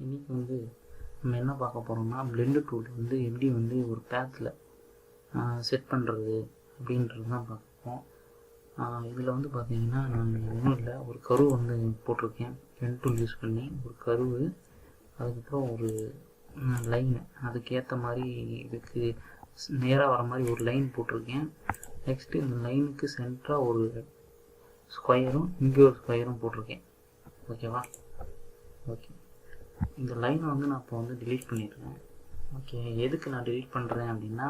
இன்றைக்கி வந்து நம்ம என்ன பார்க்க போகிறோம்னா பிளெண்டு டூல் வந்து எப்படி வந்து ஒரு பேத்தில் செட் பண்ணுறது அப்படின்றது தான் பார்ப்போம். இதில் வந்து பார்த்திங்கன்னா நான் ஒன்றும் இல்லை, ஒரு கருவு வந்து போட்டிருக்கேன் பென் டூல் யூஸ் பண்ணி. ஒரு கருவு, அதுக்கப்புறம் ஒரு லைன், அதுக்கேற்ற மாதிரி இதுக்கு நேராக வர மாதிரி ஒரு லைன் போட்டிருக்கேன். நெக்ஸ்ட்டு இந்த லைனுக்கு சென்டராக ஒரு ஸ்கொயரும் இங்கே ஒரு ஸ்கொயரும் போட்டிருக்கேன். ஓகேவா? ஓகே, இந்த லைனை வந்து நான் இப்போ வந்து டிலீட் பண்ணிடுறேன். ஓகே, எதுக்கு நான் டிலீட் பண்ணுறேன் அப்படின்னா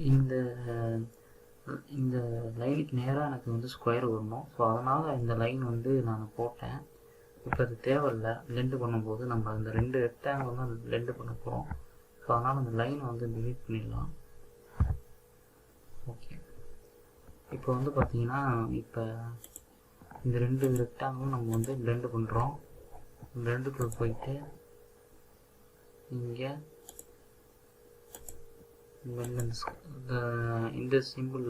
இந்த இந்த லைனுக்கு நேராக எனக்கு வந்து ஸ்கொயர் வரணும். ஸோ அதனால் இந்த லைன் வந்து நான் போட்டேன். இப்போ அது தேவையில்லை, பிளெண்டு பண்ணும்போது நம்ம இந்த 2 ரெக்டாங்கிள் தான் பிளெண்டு பண்ண போகிறோம். ஸோ அதனால் அந்த லைனை வந்து டிலீட் பண்ணிடலாம். ஓகே, இப்போ வந்து பார்த்திங்கன்னா இப்போ இந்த 2 ரெக்டாங்கிளும் நம்ம வந்து பிளெண்டு பண்ணுறோம். பிளெண்டுக்குள்ள போயிட்டு இங்கே இந்த சிம்பிள்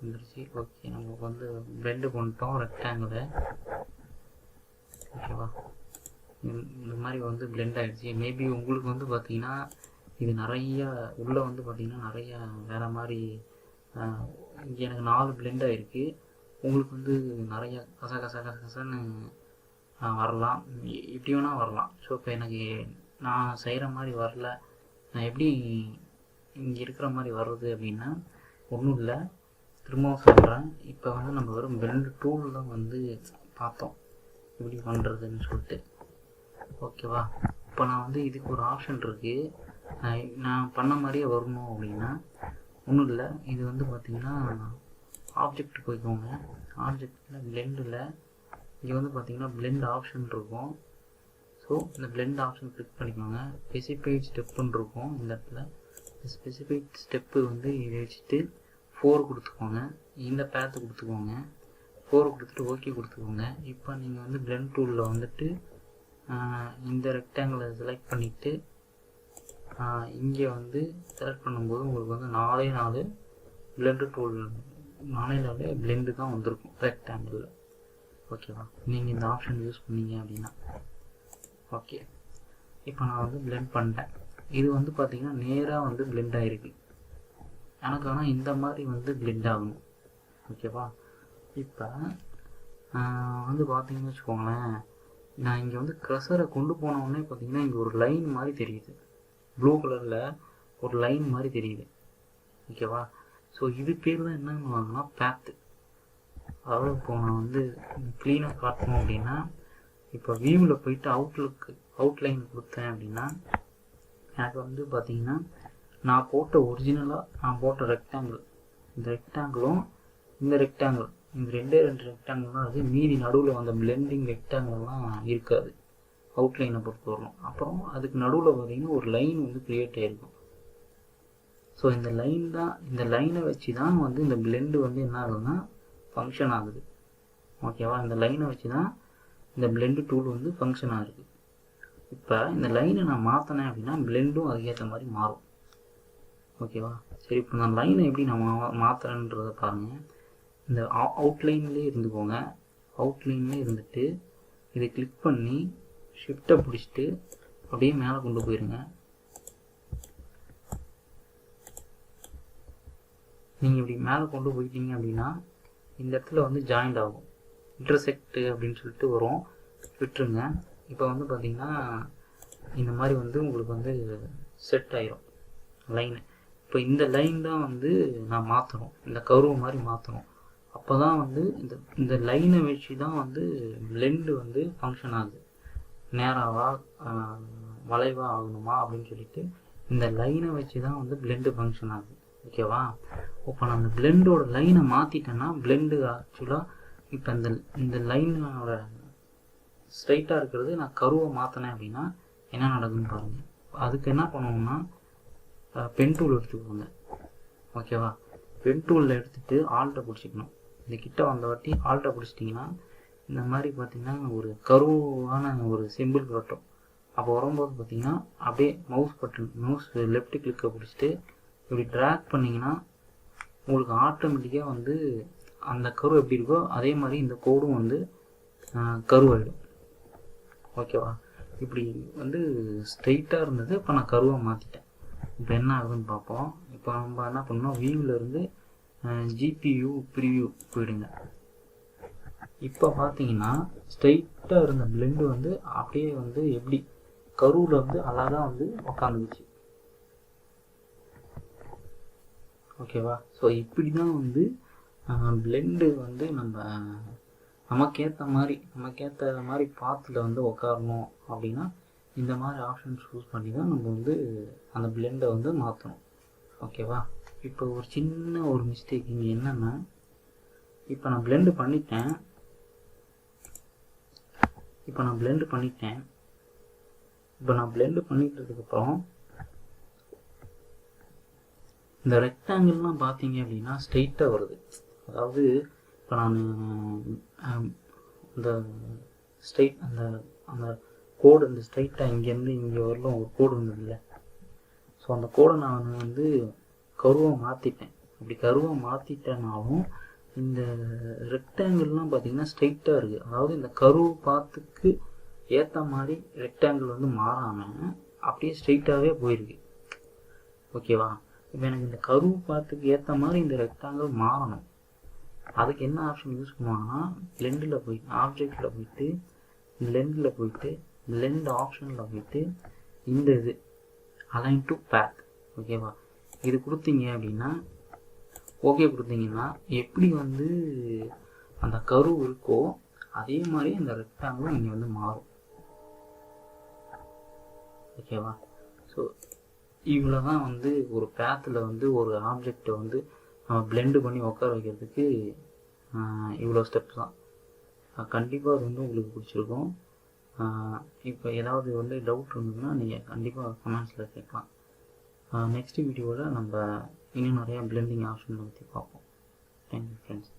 வந்துருச்சு. ஓகே, நம்ம வந்து பிளெண்டு பண்ணிட்டோம் ரெக்டாங்கிளை. ஓகேவா? இந்த மாதிரி வந்து பிளெண்ட் ஆகிடுச்சு. மேபி உங்களுக்கு வந்து பார்த்திங்கன்னா இது நிறையா உள்ளே வந்து பார்த்திங்கன்னா நிறையா வேறு மாதிரி இங்கே எனக்கு 4 பிளெண்ட் ஆகிருக்கு. உங்களுக்கு வந்து நிறையா கசன்னு வரலாம், இப்படி வேணால் வரலாம். ஸோ இப்போ எனக்கு நான் செய்கிற மாதிரி வரல, நான் எப்படி இங்கே இருக்கிற மாதிரி வருது அப்படின்னா ஒன்றும் இல்லை, திரும்பவும் சொல்கிறேன். இப்போ வந்து நம்ம வெறும் பிளெண்டு டூல் தான் வந்து பார்த்தோம் எப்படி பண்ணுறதுன்னு சொல்லிட்டு. ஓகேவா? இப்போ நான் வந்து இதுக்கு ஒரு ஆப்ஷன் இருக்குது, நான் பண்ண மாதிரியே வரணும் அப்படின்னா ஒன்றும் இல்லை. இது வந்து பார்த்திங்கன்னா ஆப்ஜெக்ட் போய்க்கோங்க. ஆப்ஜெக்டில் பிளெண்டில் இங்கே வந்து பார்த்திங்கன்னா பிளெண்ட் ஆப்ஷன் இருக்கும். ஸோ இந்த பிளெண்ட் ஆப்ஷன் கிளிக் பண்ணிக்கோங்க. ஸ்பெசிஃபைட் ஸ்டெப்புன்னு இருக்கும். இந்த இடத்துல ஸ்பெசிஃபைட் ஸ்டெப்பு வந்து இதை வச்சுட்டு 4 கொடுத்துக்கோங்க. இந்த பேத்து கொடுத்துக்கோங்க. 4 கொடுத்துட்டு ஓகே கொடுத்துக்கோங்க. இப்போ நீங்கள் வந்து பிளெண்ட் டூலில் வந்துட்டு இந்த ரெக்டாங்கிளை செலக்ட் பண்ணிவிட்டு இங்கே வந்து செலக்ட் பண்ணும்போது உங்களுக்கு வந்து 4 பிளெண்டு டூல் 4 பிளெண்டு தான் வந்திருக்கும் ரெக்டாங்கிளில். ஓகேவா? நீங்கள் இந்த ஆப்ஷன் யூஸ் பண்ணீங்க அப்படின்னா. ஓகே, இப்போ நான் வந்து பிளெண்ட் பண்ணிட்டேன். இது வந்து பார்த்திங்கன்னா நேராக வந்து பிளெண்ட் ஆகிருக்கு. எனக்கு ஆனால் இந்த மாதிரி வந்து பிளெண்ட் ஆகணும். ஓகேவா? இப்போ வந்து பார்த்திங்கன்னு வச்சுக்கோங்களேன், நான் இங்கே வந்து க்ரஷரை கொண்டு போனோடனே பார்த்திங்கன்னா இங்கே ஒரு லைன் மாதிரி தெரியுது, ப்ளூ கலரில் ஒரு லைன் மாதிரி தெரியுது. ஓகேவா? ஸோ இது பேர் தான் என்னன்னு வாங்கினா பேத்து. அதாவது இப்போ நான் வந்து க்ளீனாக காட்டணும் அப்படின்னா, இப்போ வியூவில் போயிட்டு அவுட்லைன் கொடுத்தேன் அப்படின்னா எனக்கு வந்து பார்த்திங்கன்னா நான் போட்ட ஒரிஜினலாக நான் போட்ட ரெக்டாங்கிள், இந்த ரெக்டாங்கிளும் இந்த ரெக்டாங்கிள், இந்த 2 ரெக்டாங்கிள் தான் அது. மீதி நடுவில் வந்த பிளெண்டிங் ரெக்டாங்கிள்லாம் இருக்காது அவுட்லைனை பொறுத்து வரணும். அப்புறம் அதுக்கு நடுவில் பார்த்திங்கன்னா ஒரு லைன் வந்து க்ரியேட் ஆகிருக்கும். ஸோ இந்த லைன் தான், இந்த லைனை வச்சு தான் வந்து இந்த பிளெண்டு வந்து என்ன ஆகுதுன்னா ஃபங்க்ஷன் ஆகுது. ஓகேவா? இந்த லைனை வச்சு தான் இந்த பிளெண்டு டூல் வந்து ஃபங்க்ஷன் ஆகுது. இப்போ இந்த லைனை நான் மாற்றினேன் அப்படின்னா பிளெண்டும் அதுக்கேற்ற மாதிரி மாறும். ஓகேவா? சரி, இப்போ நான் லைனை எப்படி நான் மாற்றுறேன்றதை பாருங்கள். இந்த அவுட்லைன்லேயே இருந்துக்கோங்க. அவுட்லைன்லேயே இருந்துட்டு இதை கிளிக் பண்ணி ஷிஃப்ட்டை பிடிச்சிட்டு அப்படியே மேலே கொண்டு போயிருங்க. நீங்கள் இப்படி மேலே கொண்டு போயிட்டீங்க அப்படின்னா இந்த இடத்துல வந்து ஜாயிண்ட் ஆகும், இன்டர்செக்ட் அப்படின்னு சொல்லிட்டு வரும், விட்டுருங்க. இப்போ வந்து பார்த்திங்கன்னா இந்த மாதிரி வந்து உங்களுக்கு வந்து செட் ஆயிரும் லைனு. இப்போ இந்த லைன் தான் வந்து நான் மாற்றணும், இந்த கர்வ் மாதிரி மாற்றணும். அப்போ தான் வந்து இந்த லைனை வச்சு தான் வந்து பிளெண்டு வந்து ஃபங்க்ஷன் ஆகுது. நேராவா வளைவாக ஆகணுமா அப்படின்னு சொல்லிட்டு இந்த லைனை வச்சு தான் வந்து பிளெண்டு ஃபங்க்ஷன் ஆகுது. ஓகேவா? இப்போ நான் அந்த பிளெண்டோட லைனை மாற்றிட்டேன்னா பிளெண்டு ஆக்சுவலாக இப்போ இந்த லைனோட ஸ்ட்ரைட்டாக இருக்கிறது நான் கருவை மாற்றினேன் அப்படின்னா என்ன நடக்குதுன்னு பாருங்கள். அதுக்கு என்ன பண்ணணும்னா பென் டூல் எடுத்துக்கோங்க. ஓகேவா? பென் டூலில் எடுத்துகிட்டு ஆல்ட்டை பிடிச்சிக்கணும். இந்த கிட்ட வந்த வாட்டி ஆல்ட்டை பிடிச்சிட்டிங்கன்னா இந்த மாதிரி பார்த்திங்கன்னா ஒரு கருவான ஒரு சிம்பிள் வரட்டும். அப்போ வரும்போது பார்த்திங்கன்னா அப்படியே மவுஸ் லெஃப்ட் கிளிக்கை பிடிச்சிட்டு இப்படி ட்ராக் பண்ணிங்கன்னா உங்களுக்கு ஆட்டோமேட்டிக்காக வந்து அந்த கர்வ் எப்படி இருக்கோ அதே மாதிரி இந்த கோடும் வந்து கர்வ் ஆகிடும். ஓகேவா? இப்படி வந்து ஸ்ட்ரெயிட்டாக இருந்தது, இப்போ நான் கருவாக மாற்றிட்டேன். இப்போ என்ன ஆகுதுன்னு பார்ப்போம். இப்போ நம்ம என்ன பண்ணோம், வியூவிலேருந்து ஜிபியூ ப்ரிவியூ போயிடுங்க. இப்போ பார்த்தீங்கன்னா ஸ்ட்ரெயிட்டாக இருந்த பிளெண்டு வந்து அப்படியே வந்து எப்படி கருவில் வந்து அழகாக வந்து உக்காந்துச்சு. ஓகேவா? ஸோ இப்படி தான் வந்து பிளெண்டு வந்து நமக்கேற்ற மாதிரி பாத்தில் வந்து உட்காரணும் அப்படின்னா இந்த மாதிரி ஆப்ஷன் சூஸ் பண்ணி தான் நம்ம வந்து அந்த பிளெண்டை வந்து மாற்றணும். ஓகேவா? இப்போ ஒரு சின்ன ஒரு மிஸ்டேக் இங்கே என்னென்னா, இப்போ நான் பிளெண்டு பண்ணிட்டேன். இப்போ நான் பிளெண்டு பண்ணிட்டதுக்கப்புறம் இந்த ரெக்டாங்கிள்லாம் பார்த்தீங்க அப்படின்னா ஸ்ட்ரெயிட்டாக வருது. அதாவது இப்போ நான் இந்த ஸ்ட்ரெயிட் அந்த கோடு இந்த ஸ்ட்ரெயிட்டாக இங்கேருந்து இங்கே வரலும் ஒரு கோடு வந்ததில்ல. ஸோ அந்த கோடை நான் வந்து கருவாக மாற்றிட்டேன். அப்படி கருவாக மாற்றிட்டேனாலும் இந்த ரெக்டாங்கிள்லாம் பார்த்தீங்கன்னா ஸ்ட்ரெயிட்டாக இருக்குது. அதாவது இந்த கருவு பாத்துக்கு ஏற்ற மாதிரி ரெக்டாங்கிள் வந்து மாறாமல் அப்படியே ஸ்ட்ரெயிட்டாகவே போயிருக்கு. ஓகேவா? இப்போ எனக்கு இந்த கருவு பாத்துக்கு ஏற்ற மாதிரி இந்த ரெக்டாங்கிள் மாறணும். அதுக்கு என்ன ஆப்ஷன் யூஸ் பண்ணுவாங்கன்னா, பிளெண்டில் போய் ஆப்ஜெக்டில் போயிட்டு பிளெண்டில் போயிட்டு பிளெண்ட் ஆப்ஷனில் போயிட்டு இந்த இது அலைன் டு பேத். ஓகேவா? இது கொடுத்தீங்க அப்படின்னா ஓகே கொடுத்தீங்கன்னா எப்படி வந்து அந்த கரு இருக்கோ அதே மாதிரி அந்த ரெக்டாங்கிளும் இங்கே வந்து மாறும். ஓகேவா? ஸோ இவ்வளோ தான் வந்து ஒரு பேத்தில் வந்து ஒரு ஆப்ஜெக்டை வந்து நம்ம பிளெண்டு பண்ணி உட்கார வைக்கிறதுக்கு இவ்வளோ ஸ்டெப்ஸ் தான். கண்டிப்பாக அது வந்து உங்களுக்கு பிடிச்சிருக்கும். இப்போ ஏதாவது வந்து டவுட் இருந்ததுன்னா நீங்கள் கண்டிப்பாக கமெண்ட்ஸில் கேட்கலாம். நெக்ஸ்ட் வீடியோவில் நம்ம இன்னும் நிறையா பிளெண்டிங் ஆப்ஷன் பற்றி பார்ப்போம். Thank you friends.